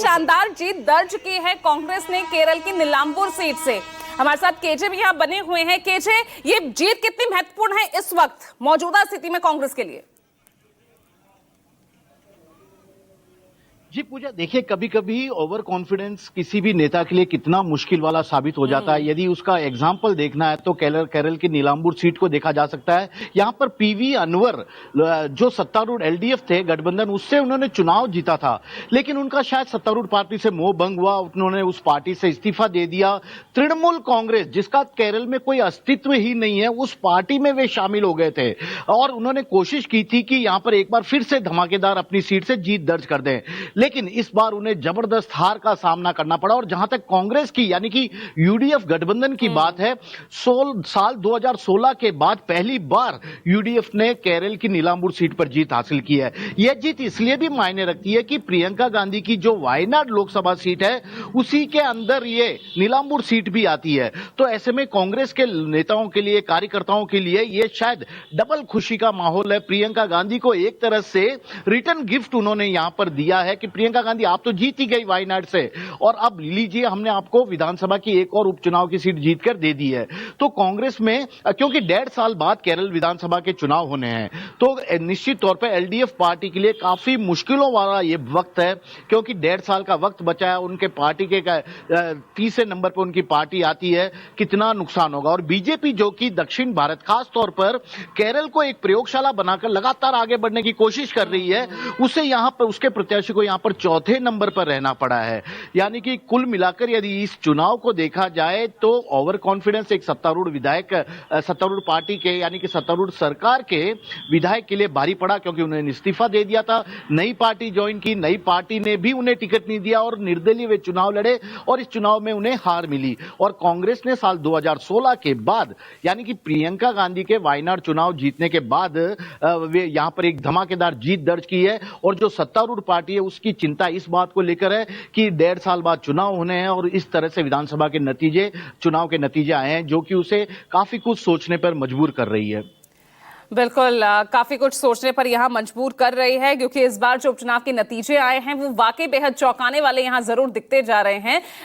शानदार जीत दर्ज की है कांग्रेस ने केरल की नीलांबूर सीट से। हमारे साथ केजे भी यहाँ बने हुए हैं। केजे, ये जीत कितनी महत्वपूर्ण है इस वक्त मौजूदा स्थिति में कांग्रेस के लिए? जी पूजा, देखिए कभी कभी ओवर कॉन्फिडेंस किसी भी नेता के लिए कितना मुश्किल वाला साबित हो जाता है। यदि उसका एग्जाम्पल देखना है तो केरल की नीलांबूर सीट को देखा जा सकता है। यहाँ पर पीवी अनवर जो सत्तारूढ़ एलडीएफ थे गठबंधन, उससे उन्होंने चुनाव जीता था, लेकिन उनका शायद सत्तारूढ़ पार्टी से मोह भंग हुआ, उन्होंने उस पार्टी से इस्तीफा दे दिया। तृणमूल कांग्रेस, जिसका केरल में कोई अस्तित्व ही नहीं है, उस पार्टी में वे शामिल हो गए थे और उन्होंने कोशिश की थी कि यहाँ पर एक बार फिर से धमाकेदार अपनी सीट से जीत दर्ज कर दें, लेकिन इस बार उन्हें जबरदस्त हार का सामना करना पड़ा। और जहां तक कांग्रेस की यानी कि यूडीएफ गठबंधन की बात है, साल 2016 के बाद पहली बार यूडीएफ ने केरल की नीलांबूर सीट पर जीत हासिल की है। यह जीत इसलिए भी मायने रखती है कि प्रियंका गांधी की जो वायनाड लोकसभा सीट है, उसी के अंदर ये नीलांबूर सीट भी आती है। तो ऐसे में कांग्रेस के नेताओं के लिए, कार्यकर्ताओं के लिए ये शायद डबल खुशी का माहौल है। प्रियंका गांधी को एक तरह से रिटर्न गिफ्ट उन्होंने यहां पर दिया है कि प्रियंका गांधी आप तो जीत ही गई वायनाड से, और अब लीजिए हमने आपको विधानसभा की एक और उपचुनाव की सीट जीतकर दे दी है। तो कांग्रेस में, क्योंकि 1.5 साल बाद केरल विधानसभा के चुनाव होने हैं, तो निश्चित तौर पर एलडीएफ पार्टी के लिए काफी मुश्किलों वाला ये वक्त है, क्योंकि 1.5 साल का वक्त बचा है। उनके पार्टी के तीसरे नंबर पर उनकी पार्टी आती है, कितना नुकसान होगा। और बीजेपी जो कि दक्षिण भारत, खास तौर पर केरल को एक प्रयोगशाला बनाकर लगातार आगे बढ़ने की कोशिश कर रही है, उसे यहां पर, उसके प्रत्याशी को यहां पर चौथे नंबर पर रहना पड़ा है। यानी कि कुल मिलाकर यदि इस चुनाव को देखा जाए तो ओवर कॉन्फिडेंस एक सत्तारूढ़ पार्टी के यानी कि सत्तारूढ़ सरकार के विधायक के लिए भारी पड़ा, क्योंकि उन्होंने इस्तीफा दे दिया था, नई पार्टी ज्वाइन की, नई पार्टी ने भी उन्हें टिकट नहीं दिया और निर्दलीय वे चुनाव लड़े और इस चुनाव में उन्हें हार मिली। और कांग्रेस ने साल 2016 के बाद यानी कि प्रियंका गांधी के वायनाड चुनाव जीतने के बाद वे यहां पर एक धमाकेदार जीत दर्ज की है। और जो सत्तारूढ़ पार्टी है उसकी चिंता इस बात को लेकर है कि 1.5 साल बाद चुनाव होने हैं और इस तरह से विधानसभा के चुनाव के नतीजे आए हैं, जो कि उसे काफी कुछ सोचने पर मजबूर कर रही है। बिल्कुल, काफी कुछ सोचने पर यहां मजबूर कर रही है, क्योंकि इस बार जो उपचुनाव के नतीजे आए हैं वो वाकई बेहद चौंकाने वाले यहां जरूर दिखते जा रहे हैं।